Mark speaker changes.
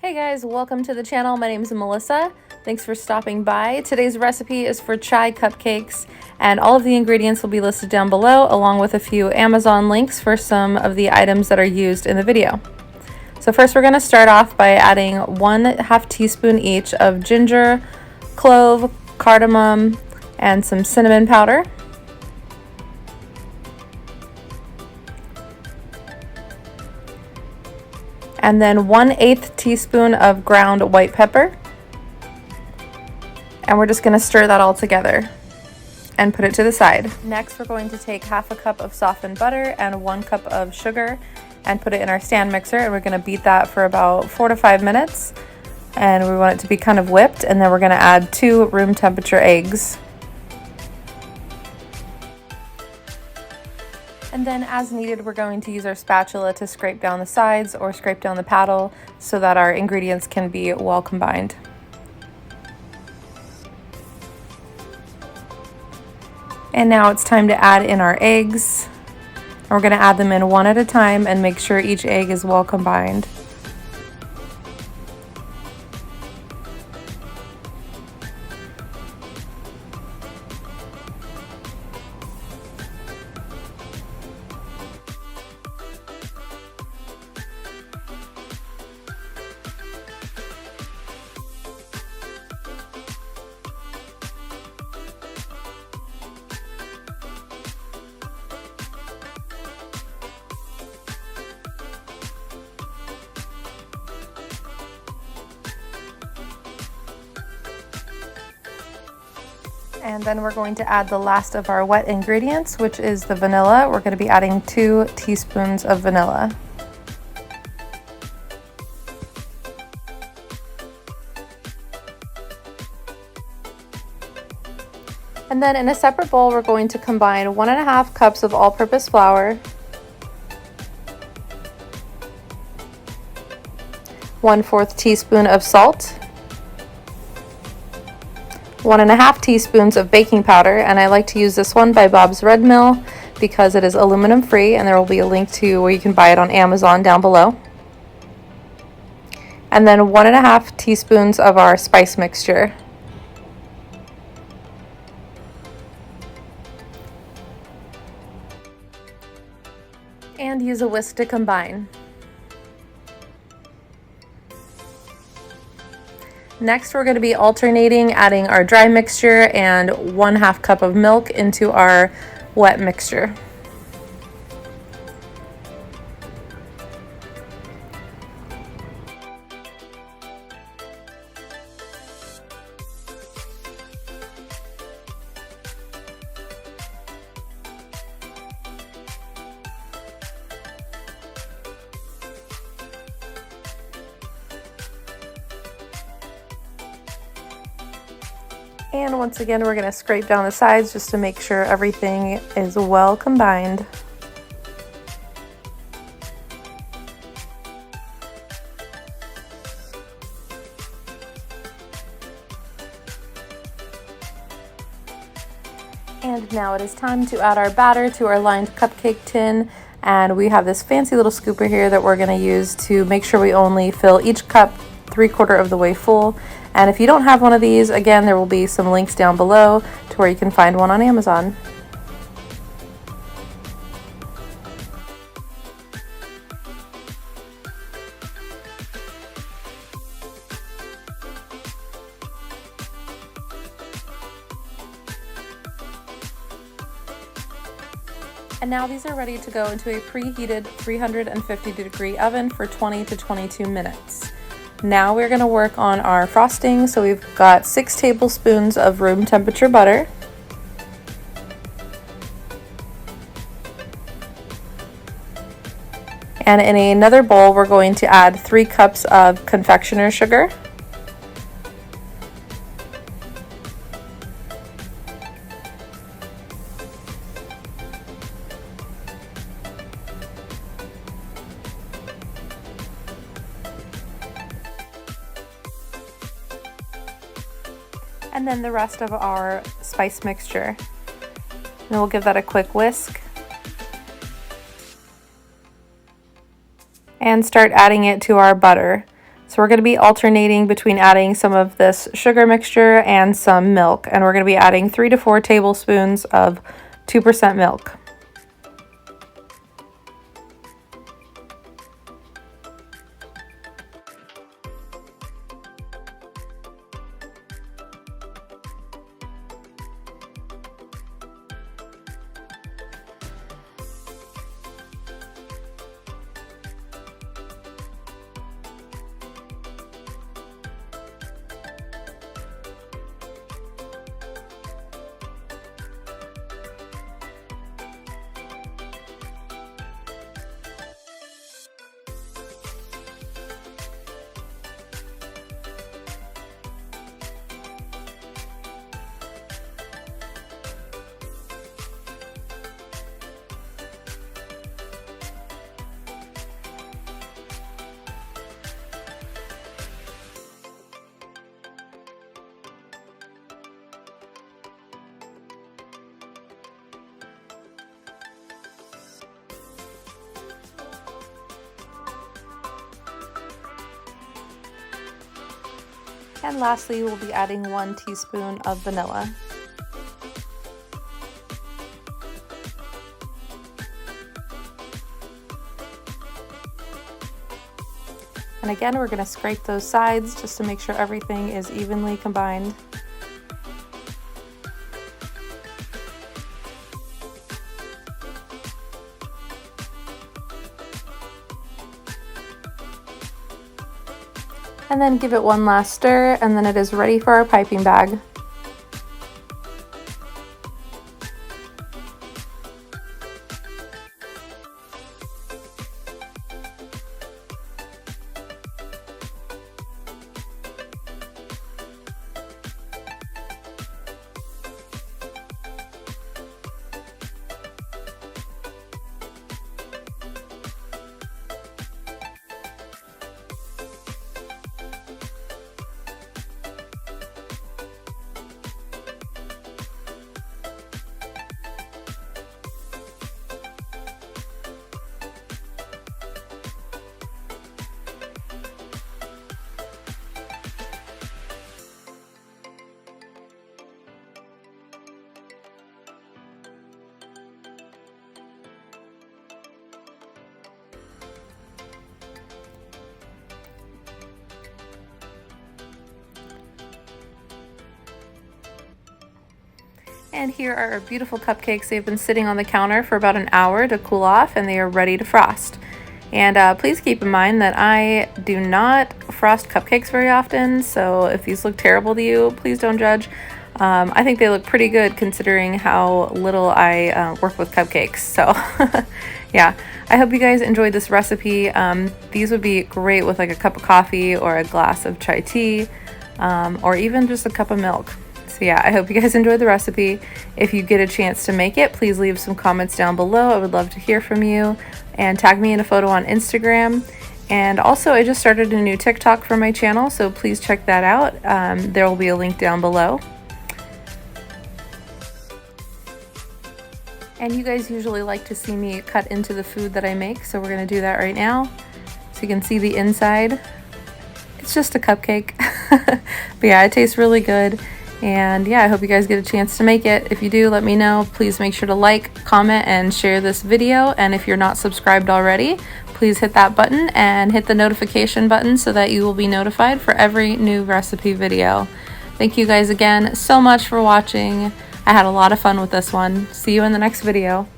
Speaker 1: Hey guys, welcome to the channel. My name is Melissa. Thanks for stopping by. Today's recipe is for chai cupcakes, and all of the ingredients will be listed down below, along with a few Amazon links for some of the items that are used in the video. So first we're going to start off by adding 1/2 teaspoon each of ginger, clove, cardamom, and some cinnamon powder. And then 1/8 teaspoon of ground white pepper. And we're just going to stir that all together and put it to the side. Next, we're going to take 1/2 cup of softened butter and 1 cup of sugar and put it in our stand mixer, and we're going to beat that for about 4 to 5 minutes. And we want it to be kind of whipped, and then we're going to add 2 room temperature eggs. And then as needed, we're going to use our spatula to scrape down the sides or scrape down the paddle so that our ingredients can be well combined. And now it's time to add in our eggs. We're going to add them in one at a time and make sure each egg is well combined. And then we're going to add the last of our wet ingredients, which is the vanilla. We're going to be adding 2 teaspoons of vanilla. And then in a separate bowl, we're going to combine 1.5 cups of all-purpose flour, 1/4 teaspoon of salt, 1.5 teaspoons of baking powder, and I like to use this one by Bob's Red Mill because it is aluminum free, and there will be a link to where you can buy it on Amazon down below. And then 1.5 teaspoons of our spice mixture. And use a whisk to combine. Next, we're going to be alternating adding our dry mixture and 1/2 cup of milk into our wet mixture. And once again, we're going to scrape down the sides just to make sure everything is well combined. And now it is time to add our batter to our lined cupcake tin. And we have this fancy little scooper here that we're going to use to make sure we only fill each cup 3/4 of the way full. And if you don't have one of these, again, there will be some links down below to where you can find one on Amazon. And now these are ready to go into a preheated 350-degree oven for 20 to 22 minutes. Now we're going to work on our frosting. So we've got 6 tablespoons of room temperature butter, and in another bowl we're going to add 3 cups of confectioner sugar, and then the rest of our spice mixture. And we'll give that a quick whisk. And start adding it to our butter. So we're going to be alternating between adding some of this sugar mixture and some milk, and we're going to be adding 3 to 4 tablespoons of 2% milk. And lastly, we'll be adding 1 teaspoon of vanilla. And again, we're going to scrape those sides just to make sure everything is evenly combined. And then give it one last stir, and then it is ready for our piping bag. And here are our beautiful cupcakes. They've been sitting on the counter for about an hour to cool off, and they are ready to frost. And please keep in mind that I do not frost cupcakes very often, so if these look terrible to you, please don't judge. I think they look pretty good considering how little I work with cupcakes. So yeah, I hope you guys enjoyed this recipe. These would be great with like a cup of coffee or a glass of chai tea, or even just a cup of milk. So yeah, I hope you guys enjoyed the recipe. If you get a chance to make it, please leave some comments down below. I would love to hear from you, and tag me in a photo on Instagram. And also, I just started a new TikTok for my channel, so please check that out. There will be a link down below. And you guys usually like to see me cut into the food that I make, so we're gonna do that right now. So you can see the inside. It's just a cupcake. But yeah, it tastes really good. And yeah, I hope you guys get a chance to make it. If you do, let me know. Please make sure to like, comment, and share this video. And if you're not subscribed already, please hit that button and hit the notification button so that you will be notified for every new recipe video. Thank you guys again so much for watching. I had a lot of fun with this one. See you in the next video.